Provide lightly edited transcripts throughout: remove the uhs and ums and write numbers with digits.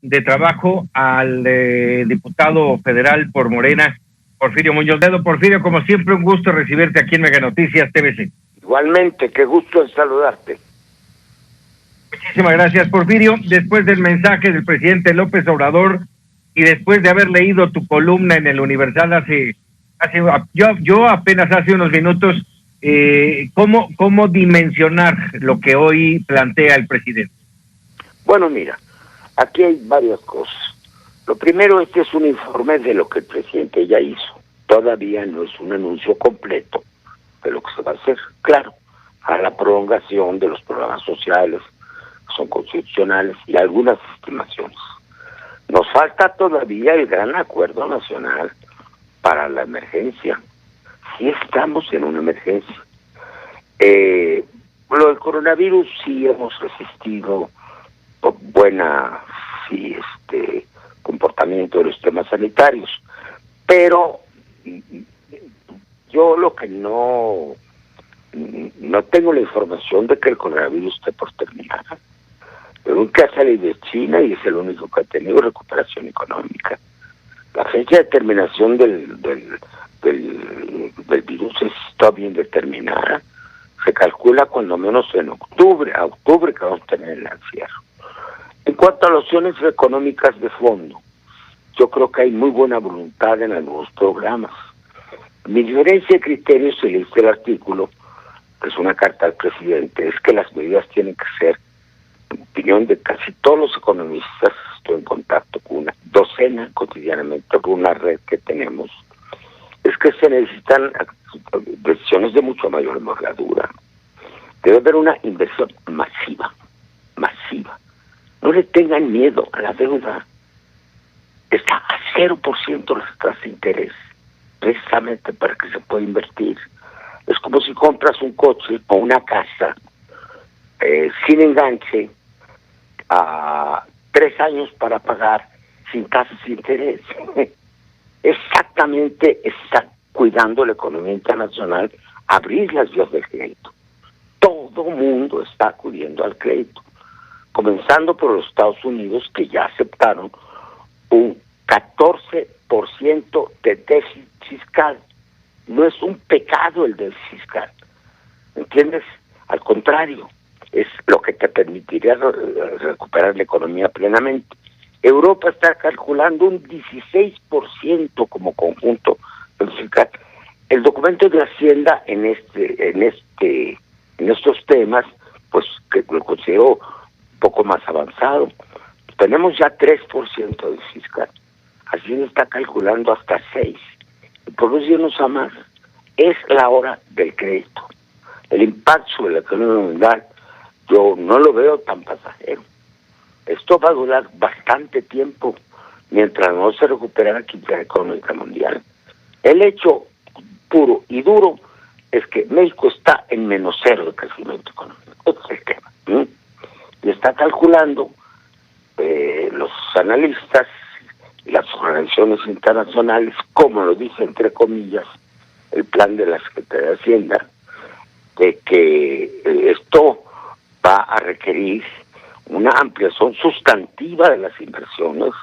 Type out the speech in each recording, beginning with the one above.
de trabajo al diputado federal por Morena, Porfirio Muñoz Ledo. Porfirio, como siempre, un gusto recibirte aquí en Mega Noticias TVC. Igualmente, qué gusto en saludarte. Muchísimas gracias, Porfirio. Después del mensaje del presidente López Obrador y después de haber leído tu columna en el Universal yo apenas hace unos minutos, ¿cómo dimensionar lo que hoy plantea el presidente? Bueno, mira, aquí hay varias cosas. Lo primero, este es un informe de lo que el presidente ya hizo. Todavía no es un anuncio completo de lo que se va a hacer. Claro, a la prolongación de los programas sociales, que son constitucionales, y algunas estimaciones. Nos falta todavía el gran acuerdo nacional para la emergencia. Sí estamos en una emergencia. Lo del coronavirus sí hemos resistido buena comportamiento de los temas sanitarios, pero yo lo que no tengo la información de que el coronavirus esté por terminar. El único que ha salido de China y es el único que ha tenido recuperación económica. La fecha de terminación del virus está bien determinada. Se calcula cuando menos en octubre que vamos a tener el encierro. En cuanto a las opciones económicas de fondo, yo creo que hay muy buena voluntad en algunos programas. Mi diferencia de criterios, si leíste el artículo, que es una carta al presidente, es que las medidas tienen que ser, en opinión de casi todos los economistas, estoy en contacto con una docena cotidianamente, con una red que tenemos, es que se necesitan decisiones de mucho mayor envergadura. Debe haber una inversión masiva. No le tengan miedo a la deuda. Está a 0% las tasas de interés, precisamente para que se pueda invertir. Es como si compras un coche o una casa sin enganche a 3 años para pagar sin tasas de interés. Exactamente está cuidando la economía internacional, abrir las vías del crédito. Todo mundo está acudiendo al crédito, comenzando por los Estados Unidos, que ya aceptaron un 14% de déficit fiscal. No es un pecado el déficit fiscal, ¿entiendes? Al contrario, es lo que te permitiría recuperar la economía plenamente. Europa está calculando un 16% como conjunto fiscal. El documento de Hacienda en estos temas, pues que lo considero un poco más avanzado. Tenemos ya 3% de fiscal. Hacienda está calculando hasta 6%. Y por eso irnos a más. Es la hora del crédito. El impacto sobre la economía mundial, yo no lo veo tan pasajero. Esto va a durar bastante tiempo mientras no se recupere la actividad económica mundial. El hecho puro y duro es que México está en -0 de crecimiento económico. Ese es el tema. Y está calculando los analistas y las organizaciones internacionales, como lo dice entre comillas el plan de la Secretaría de Hacienda, de que esto va a requerir una ampliación sustantiva de las inversiones,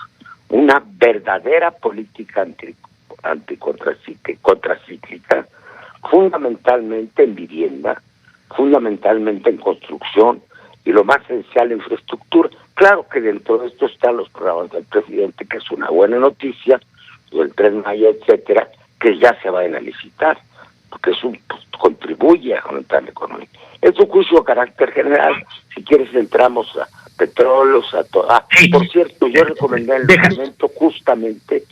una verdadera política contracíclica, fundamentalmente en vivienda, fundamentalmente en construcción y lo más esencial, infraestructura. Claro que dentro de esto están los programas del presidente, que es una buena noticia, el Tren Maya, etcétera, que ya se vayan a licitar, porque eso contribuye a aumentar la economía. Es un juicio de carácter general. Si quieres entramos a petróleos, a todo. Por cierto, yo recomendé en el momento justamente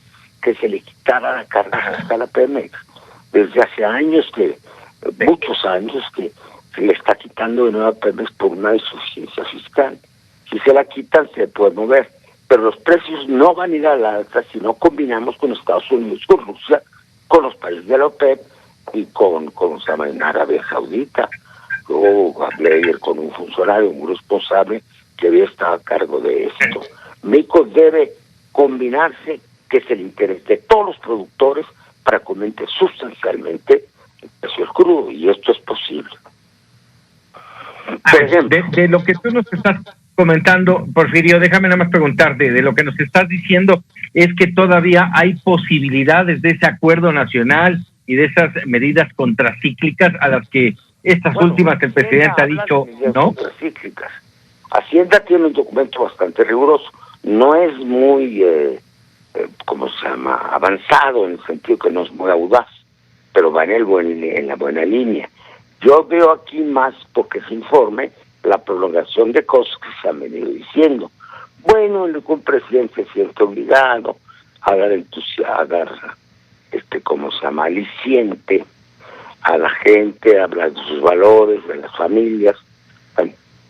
que se le quitara la carga fiscal a Pemex. Desde hace años, muchos años, que se le está quitando de nuevo a Pemex por una insuficiencia fiscal. Si se la quitan, se puede mover. Pero los precios no van a ir a la alta si no combinamos con Estados Unidos, con Rusia, con los países de la OPEP y con se llama, en Arabia Saudita. Yo hablé ayer con un funcionario muy responsable que había estado a cargo de esto. México debe combinarse, que es el interés de todos los productores, para que aumente sustancialmente el precio del crudo, y esto es posible. Por ejemplo, de lo que tú nos estás comentando, Porfirio, déjame nada más preguntarte, de lo que nos estás diciendo es que todavía hay posibilidades de ese acuerdo nacional y de esas medidas contracíclicas a las que estas últimas el presidente ha dicho no. Hacienda tiene un documento bastante riguroso, no es muy, avanzado, en el sentido que no es muy audaz, pero va en la buena línea. Yo veo aquí más, porque se informe, la prolongación de cosas que se han venido diciendo. Bueno, un presidente se siente obligado a dar aliciente a la gente, a hablar de sus valores, de las familias,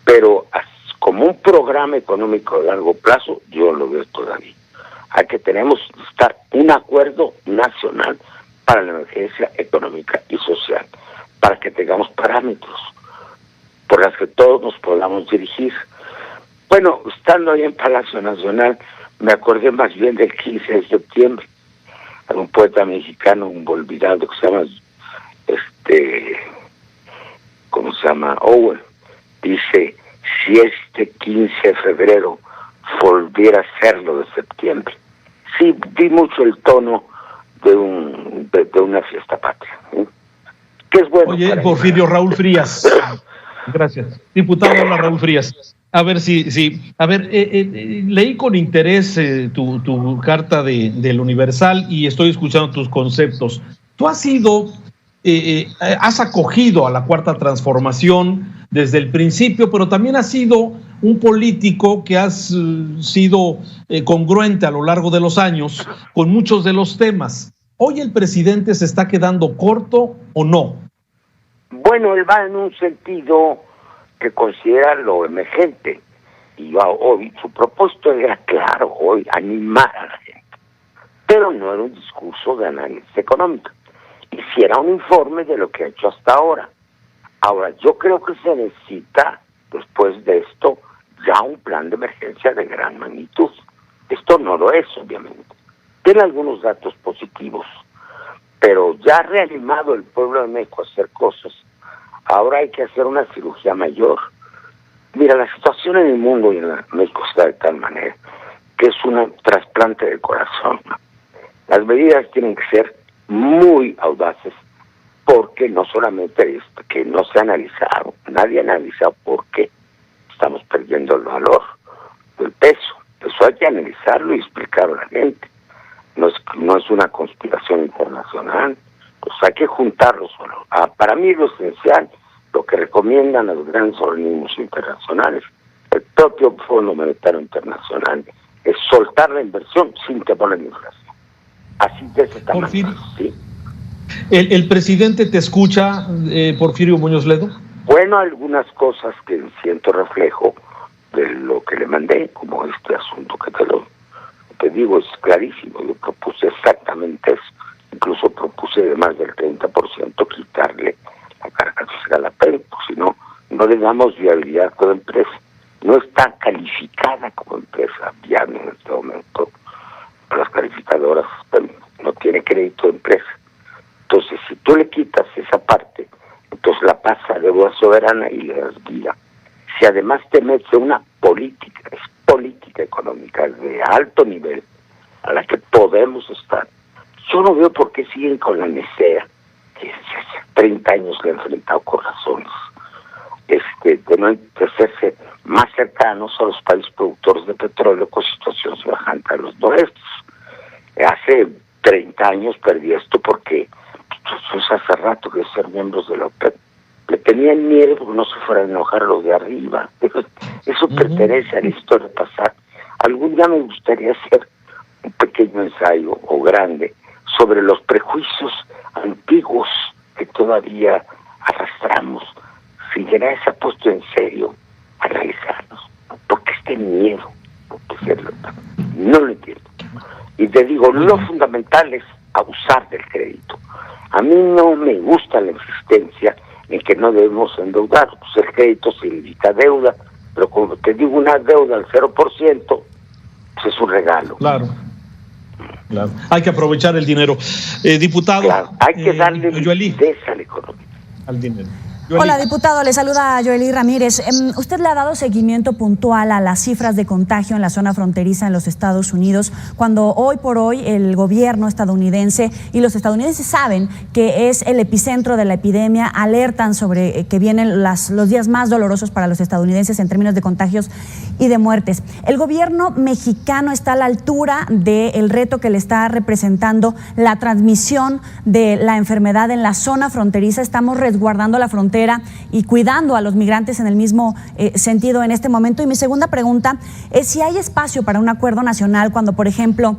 pero como un programa económico de largo plazo, yo lo veo todavía. Tenemos que estar un acuerdo nacional para la emergencia económica y social, para que tengamos parámetros por las que todos nos podamos dirigir. Bueno, estando ahí en Palacio Nacional, me acordé más bien del 15 de septiembre, de un poeta mexicano, un olvidado que se llama, Owen, dice, si este 15 de febrero volviera a ser lo de septiembre. Sí, vi mucho el tono de una fiesta patria, ¿eh? Que es bueno. Oye, Porfirio, Raúl Frías. Gracias. Diputado, habla Raúl Frías. A ver leí con interés tu carta del Universal y estoy escuchando tus conceptos. Tú has acogido a la Cuarta Transformación desde el principio, pero también has sido un político que has sido congruente a lo largo de los años con muchos de los temas. ¿Hoy el presidente se está quedando corto o no? Bueno, él va en un sentido que considera lo emergente. Y hoy su propósito era claro, hoy animar a la gente. Pero no era un discurso de análisis económico. Hiciera un informe de lo que ha hecho hasta ahora. Ahora, yo creo que se necesita, después de esto, ya un plan de emergencia de gran magnitud. Esto no lo es, obviamente. Tiene algunos datos positivos, pero ya ha reanimado el pueblo de México a hacer cosas. Ahora hay que hacer una cirugía mayor. Mira, la situación en el mundo y en México está de tal manera que es un trasplante de corazón. Las medidas tienen que ser muy audaces, porque no solamente es que no se ha analizado, nadie ha analizado por qué estamos perdiendo el valor del peso. Eso hay que analizarlo y explicarlo a la gente. No es una conspiración internacional, pues hay que juntarlo solo. Para mí lo esencial, lo que recomiendan los grandes organismos internacionales, el propio Fondo Monetario Internacional, es soltar la inversión sin temor a la inflación. Así de ese tamaño. Porfirio, ¿sí? ¿El presidente te escucha, Porfirio Muñoz Ledo? Bueno, algunas cosas que siento reflejo de lo que le mandé, como este asunto que te digo, es clarísimo. Yo propuse exactamente eso. Incluso propuse de más del 30% quitarle la carga fiscal a Pemex, si no le damos viabilidad como empresa. No está calificada como empresa viable en este momento. Las calificadoras no tiene crédito de empresa. Entonces, si tú le quitas esa parte, entonces la pasa a deuda soberana y le das vida. Si además te metes una política económica de alto nivel a la que podemos estar, yo no veo por qué siguen con la necea, que hace 30 años le han enfrentado con razones, de no hacerse más cercanos a los países productores de petróleo con situación semejante a los nuestros. Hace 30 años perdí esto porque pues, hace rato que ser miembros de la OPEP le tenían miedo porque no se fueran a enojar los de arriba. Eso pertenece a la historia pasada. Algún día me gustaría hacer un pequeño ensayo o grande sobre los prejuicios antiguos que todavía arrastramos. Si ya se ha puesto en serio a analizarlos, porque este miedo, no lo entiendo. Y te digo, lo fundamental es abusar del crédito. A mí no me gusta la insistencia en que no debemos endeudar. Pues el crédito significa deuda, pero como te digo, una deuda al 0%, pues es un regalo. Claro. Hay que aprovechar el dinero. Diputado. Claro, hay que darle liquidez a la economía. Al dinero. Hola, diputado, le saluda Joely Ramírez. Usted le ha dado seguimiento puntual a las cifras de contagio en la zona fronteriza en los Estados Unidos, cuando hoy por hoy el gobierno estadounidense y los estadounidenses saben que es el epicentro de la epidemia, alertan sobre que vienen los días más dolorosos para los estadounidenses en términos de contagios y de muertes. El gobierno mexicano está a la altura del reto que le está representando la transmisión de la enfermedad en la zona fronteriza. Estamos resguardando la frontera y cuidando a los migrantes en el mismo sentido en este momento. Y mi segunda pregunta es si hay espacio para un acuerdo nacional cuando, por ejemplo,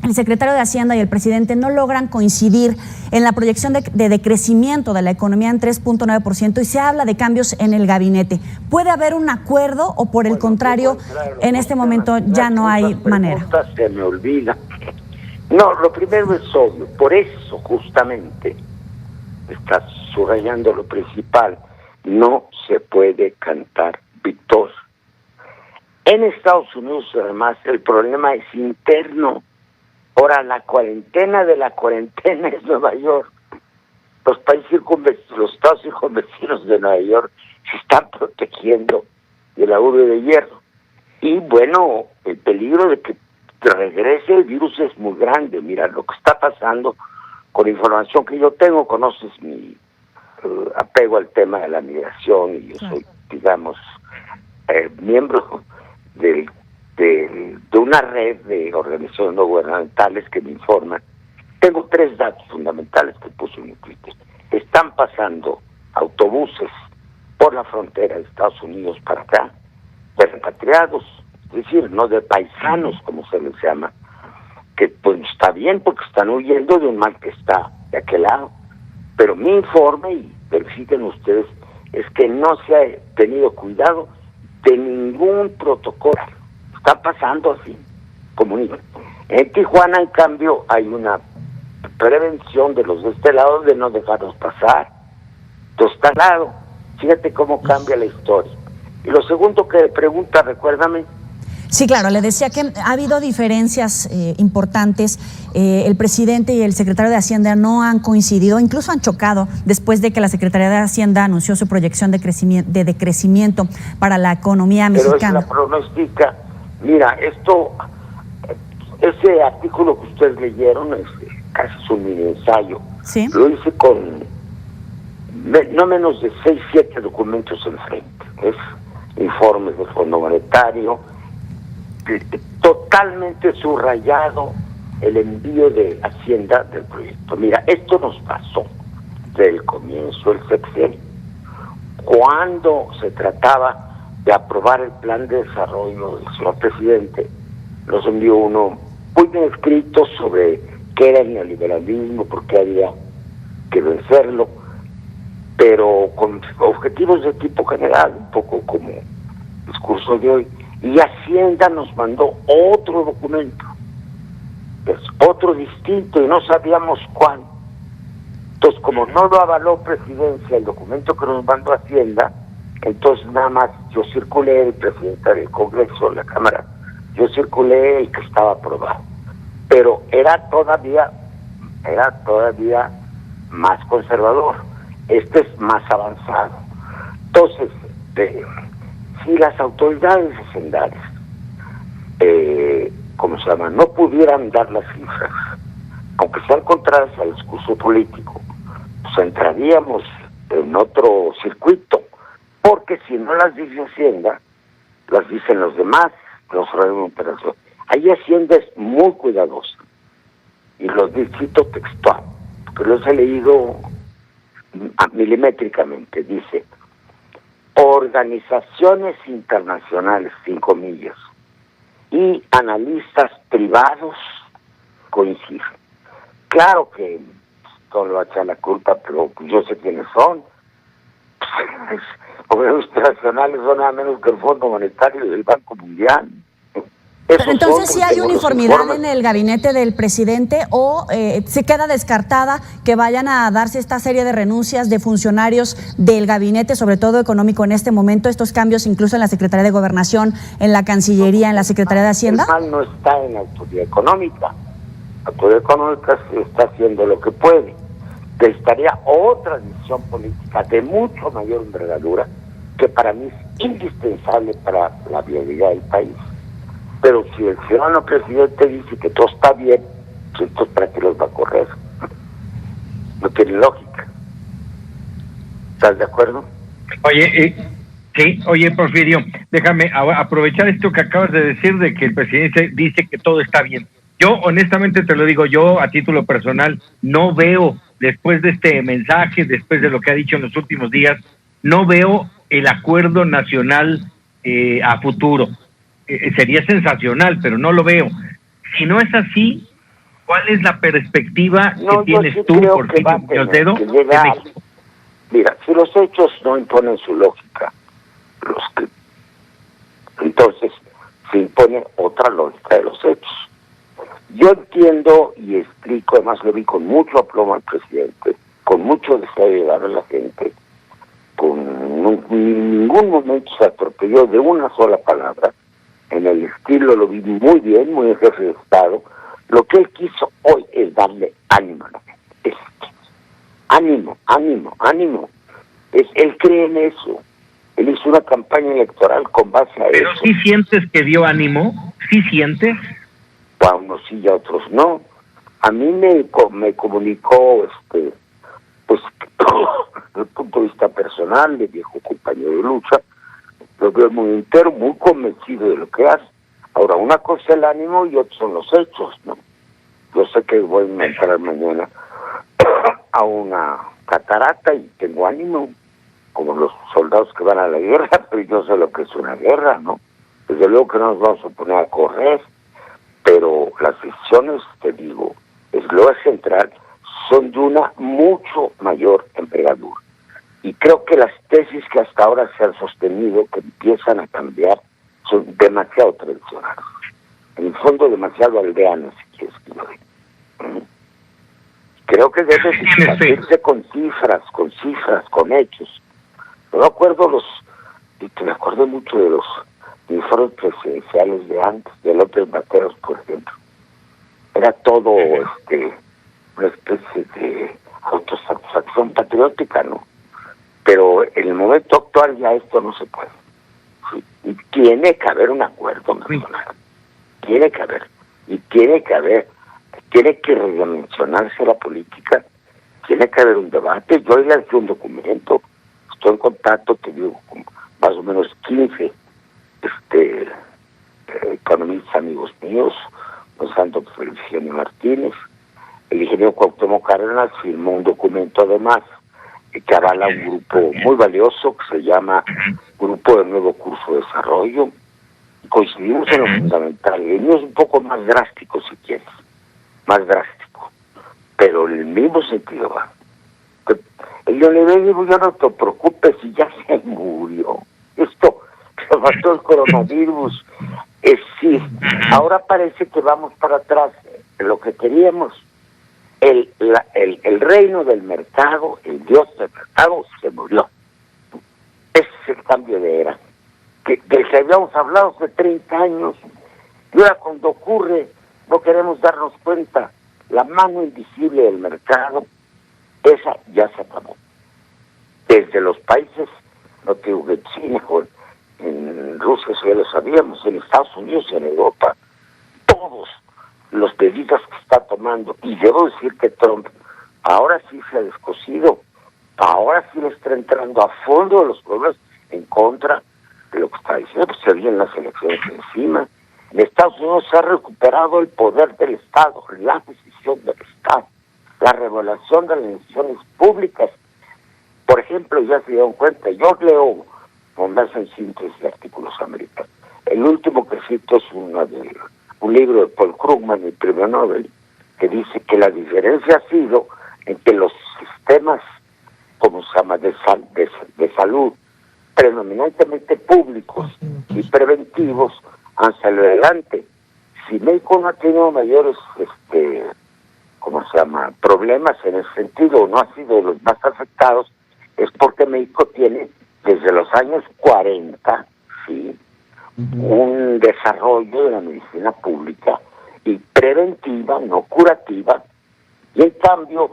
el secretario de Hacienda y el presidente no logran coincidir en la proyección de decrecimiento de la economía en 3.9% y se habla de cambios en el gabinete. ¿Puede haber un acuerdo o por el contrario, en este momento ya no hay manera? Se me olvida. No, lo primero es obvio. Por eso, justamente, está subrayando lo principal, no se puede cantar victoria. En Estados Unidos, además, el problema es interno. Ahora, la cuarentena de la cuarentena es Nueva York. Los estados circunvecinos de Nueva York se están protegiendo de la urbe de hierro. Y bueno, el peligro de que regrese el virus es muy grande. Mira, lo que está pasando, con información que yo tengo, conoces mi apego al tema de la migración, y yo soy, digamos, miembro de una red de organizaciones no gubernamentales que me informan. Tengo 3 datos fundamentales que puse en mi Twitter. Están pasando autobuses por la frontera de Estados Unidos para acá, de repatriados, es decir, no de paisanos, como se les llama, que pues está bien porque están huyendo de un mal que está de aquel lado. Pero mi informe, y verifiquen ustedes, es que no se ha tenido cuidado de ningún protocolo. Está pasando así, comunica. En Tijuana, en cambio, hay una prevención de los de este lado de no dejarlos pasar. Entonces, está al lado. Fíjate cómo cambia la historia. Y lo segundo que pregunta, recuérdame. Sí, claro, le decía que ha habido diferencias importantes. El presidente y el secretario de Hacienda no han coincidido, incluso han chocado después de que la Secretaría de Hacienda anunció su proyección de decrecimiento para la economía mexicana. Pero es la pronostica. Mira, ese artículo que ustedes leyeron es casi un mini ensayo. ¿Sí? Lo hice con no menos de 6-7 documentos enfrente. Es informes del Fondo Monetario, totalmente subrayado el envío de Hacienda del proyecto. Mira, esto nos pasó desde el comienzo del sexenio, cuando se trataba de aprobar el plan de desarrollo del señor presidente. Nos envió uno muy bien escrito sobre qué era el neoliberalismo, por qué había que vencerlo, pero con objetivos de tipo general, un poco como el discurso de hoy. Y Hacienda nos mandó otro documento, es otro distinto, y no sabíamos cuál. Entonces, como no lo avaló Presidencia el documento que nos mandó Hacienda, entonces nada más yo circulé, el presidente del Congreso, la Cámara, yo circulé el que estaba aprobado. Pero era todavía más conservador. Este es más avanzado. Entonces, si las autoridades hacendarias, no pudieran dar las cifras, aunque sean contrarias al discurso político, pues entraríamos en otro circuito, porque si no las dice Hacienda, las dicen los demás, los operación. Ahí Hacienda es muy cuidadosa, y los cito textual, porque los he leído milimétricamente. Dice: organizaciones internacionales, sin comillas, y analistas privados coinciden. Claro que no le va a echar la culpa, pero yo sé quiénes son. Organismos internacionales son nada menos que el Fondo Monetario y el Banco Mundial. Pero entonces, ¿sí hay uniformidad en el gabinete del presidente o se queda descartada que vayan a darse esta serie de renuncias de funcionarios del gabinete, sobre todo económico, en este momento, estos cambios incluso en la Secretaría de Gobernación, en la Cancillería, en la Secretaría de Hacienda? El mal no está en la autoridad económica. La autoridad económica está haciendo lo que puede. necesitaría otra decisión política de mucho mayor envergadura, que para mí es indispensable para la viabilidad del país. Pero si el ciudadano presidente dice que todo está bien, pues entonces ¿para qué los va a correr? No tiene lógica. ¿Estás de acuerdo? Oye, sí, oye, Porfirio, déjame aprovechar esto que acabas de decir de que el presidente dice que todo está bien. Yo, honestamente te lo digo, yo a título personal no veo, después de este mensaje, después de lo que ha dicho en los últimos días, no veo el acuerdo nacional a futuro. Sería sensacional, pero no lo veo. Si no es así, ¿cuál es la perspectiva que tienes tú, Porfirio Muñoz Ledo, de México? Mira, si los hechos no imponen su lógica, entonces se impone otra lógica de los hechos. Yo entiendo y explico, además lo vi con mucho aplomo al presidente, con mucho deseo de ayudar a la gente, en ningún momento se atropelló de una sola palabra, en el estilo lo vi muy bien, muy jefe de Estado. Lo que él quiso hoy es darle ánimo a la gente. Ánimo. Él cree en eso. Él hizo una campaña electoral con base a eso. ¿Pero sí sientes que dio ánimo? ¿Sí sientes? A unos sí y a otros no. A mí me comunicó, pues, desde el punto de vista personal, de viejo compañero de lucha, lo veo muy entero, muy convencido de lo que hace. Ahora, una cosa es el ánimo y otra son los hechos, ¿no? Yo sé que voy a entrar mañana a una catarata y tengo ánimo, como los soldados que van a la guerra, pero yo sé lo que es una guerra, ¿no? Desde luego que no nos vamos a poner a correr, pero las decisiones, te digo, es lo central, son de una mucho mayor envergadura. Y creo que las tesis que hasta ahora se han sostenido, que empiezan a cambiar, son demasiado tradicionales. En el fondo, demasiado aldeanas, si quieres que lo diga. Creo que debe debatirse con cifras, con hechos. No me acuerdo me acuerdo mucho de los informes presidenciales de antes, de López Mateos, por ejemplo. Era todo una especie de autosatisfacción patriótica, ¿no? Pero en el momento actual ya esto no se puede. ¿Sí? Y tiene que haber un acuerdo nacional. Tiene que redimensionarse la política, tiene que haber un debate. Yo hoy lancé un documento, estoy en contacto, te digo, con más o menos 15 economistas amigos míos, Santo Feliciano Martínez, el ingeniero Cuauhtémoc Cárdenas firmó un documento además que avala un grupo muy valioso que se llama Grupo de Nuevo Curso de Desarrollo. Coincidimos en lo fundamental, el mío es un poco más drástico si quieres, más drástico, pero en el mismo sentido va. Yo le digo, ya no te preocupes si ya se murió. Esto se mató el coronavirus. Sí, ahora parece que vamos para atrás. Lo que queríamos, el reino del mercado, el dios del mercado se murió. Ese es el cambio de era. Que habíamos hablado hace 30 años, y ahora cuando ocurre, no queremos darnos cuenta, la mano invisible del mercado, esa ya se acabó. Desde los países, no te digo que en China, en Rusia, eso ya lo sabíamos, en Estados Unidos y en Europa, todos los medidas que está tomando, y debo decir que Trump ahora sí se ha descosido, ahora sí le está entrando a fondo de los problemas en contra de lo que está diciendo, pues se vienen las elecciones encima. En Estados Unidos se ha recuperado el poder del Estado, la decisión del Estado, la revelación de las decisiones públicas. Por ejemplo, ya se dieron cuenta, yo leo con base en síntesis de artículos americanos. El último que cito es un libro de Paul Krugman, el premio Nobel, que dice que la diferencia ha sido en que los sistemas, como se llama, de salud, predominantemente públicos y preventivos, han salido adelante. Si México no ha tenido mayores problemas en ese sentido, no ha sido de los más afectados, es porque México tiene desde los años 40, ¿sí?, un desarrollo de la medicina pública y preventiva, no curativa, y en cambio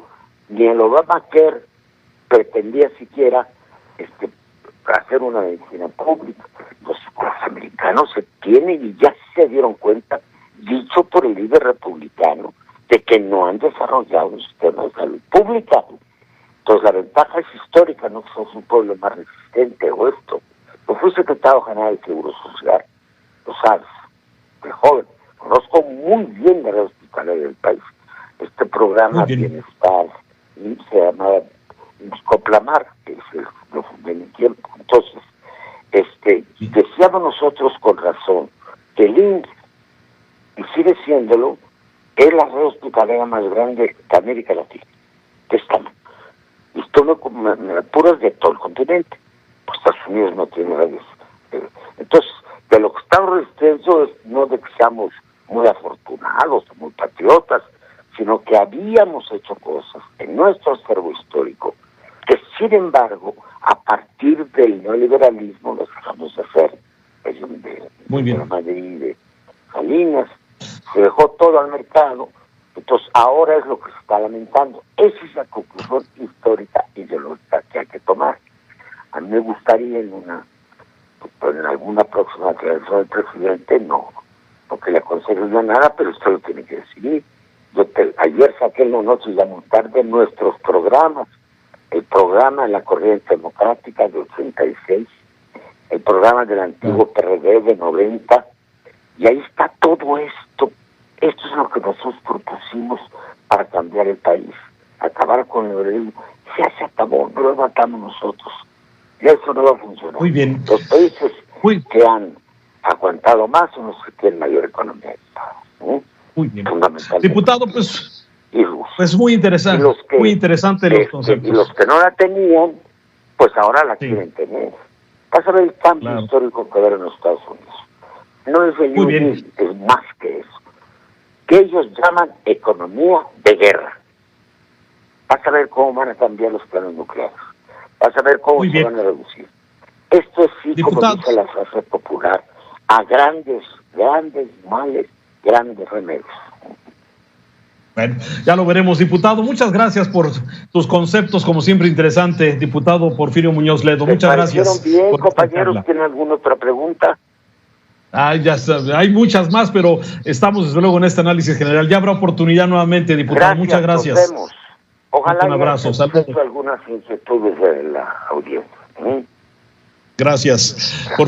ni el Obamacare pretendía siquiera hacer una medicina pública. Los americanos se tienen y ya se dieron cuenta, dicho por el líder republicano, de que no han desarrollado un sistema de salud pública. Entonces la ventaja es histórica, no que somos un pueblo más resistente o esto. Yo fui secretario general del Seguro Social, lo sabes, de joven. Conozco muy bien la red hospitalaria del país. Este programa de bienestar se llamaba Coplamar, que es lo fundé en el tiempo. Entonces, decíamos nosotros con razón que el IMSS, y sigue siéndolo, es la red hospitalaria más grande de América Latina. Estamos. Y tú me apuras de todo el continente. Pues Estados Unidos no tiene redes. Entonces, de lo que estamos resistiendo es no de que seamos muy afortunados, muy patriotas, sino que habíamos hecho cosas en nuestro acervo histórico que, sin embargo, a partir del neoliberalismo los dejamos de hacer. Muy bien. De Madrid, de Salinas, se dejó todo al mercado. Entonces ahora es lo que se está lamentando. Esa es la conclusión histórica ideológica que hay que tomar. A mí me gustaría en alguna próxima declaración del presidente, no porque le aconsejaría nada, pero usted lo tiene que decidir. Ayer saqué en la noche ya muy tarde nuestros programas, el programa de la Corriente Democrática de 86, el programa del antiguo PRD de 90, y ahí está todo esto. Esto es lo que nosotros propusimos para cambiar el país, acabar con el neoliberalismo. Ya se acabó, no lo matamos nosotros. Y eso no va a funcionar. Muy bien. Los países que han aguantado más son los que tienen mayor economía. Muy bien. Diputado, pues muy interesante, muy interesante los conceptos. Y los que no la tenían, pues ahora la quieren tener. Vas a ver el cambio histórico que va a haber en los Estados Unidos. No es el New Deal, es más que eso. Que ellos llaman economía de guerra. Vas a ver cómo van a cambiar los planes nucleares. Vas a ver cómo se van a reducir. Esto es sí, como dice la frase popular, a grandes males, grandes remedios. Bueno, ya lo veremos, diputado. Muchas gracias por tus conceptos, como siempre interesante, diputado Porfirio Muñoz Ledo. Muchas gracias. Bien, compañeros, ¿tienen alguna otra pregunta? Ya hay muchas más, pero estamos desde luego en este análisis general. Ya habrá oportunidad nuevamente, diputado. Muchas gracias. Nos vemos. Ojalá un abrazo. Algunas inquietudes de la audiencia. Gracias.